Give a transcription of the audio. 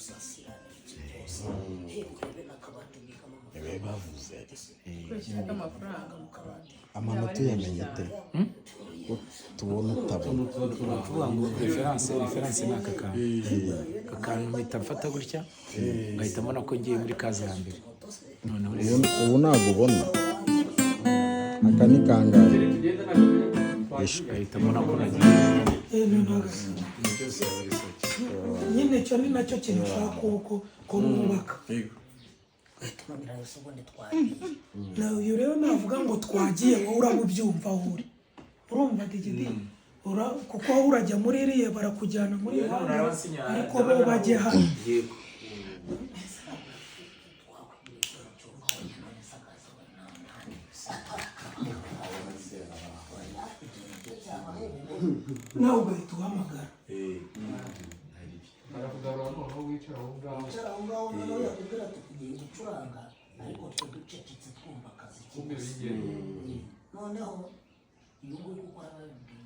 gusasira byose hebwe n'akabati bikamo niwe bavuze kwishyura amafaranga mu kabati amanota uyamenye ate tubona utabona kuvuga ngo reference ni aka kantu mpita mfata gutya ngahita mbona ko ngiye muri kazi ya mbere noneho rero ubu ntabwo ubona aka ni kangahe ngahita mbona ko nagiye nyine cyo ni nacyo kintu ushaka ko mwubaka tumabira yose ubundi twagiye nawe uyu rero navuga ngo twagiye wowe urabubyumva aho uri urumva digidi kuko wowe urajya muri iriya barakujyana muri hano ariko bo bajye hano nawe ugahita uhamagara wicara aho ngaho noneho yakubwira tugiye gucuranga ariko twe ducecetse twumva akazi noneho iyo uri gukora babibwiye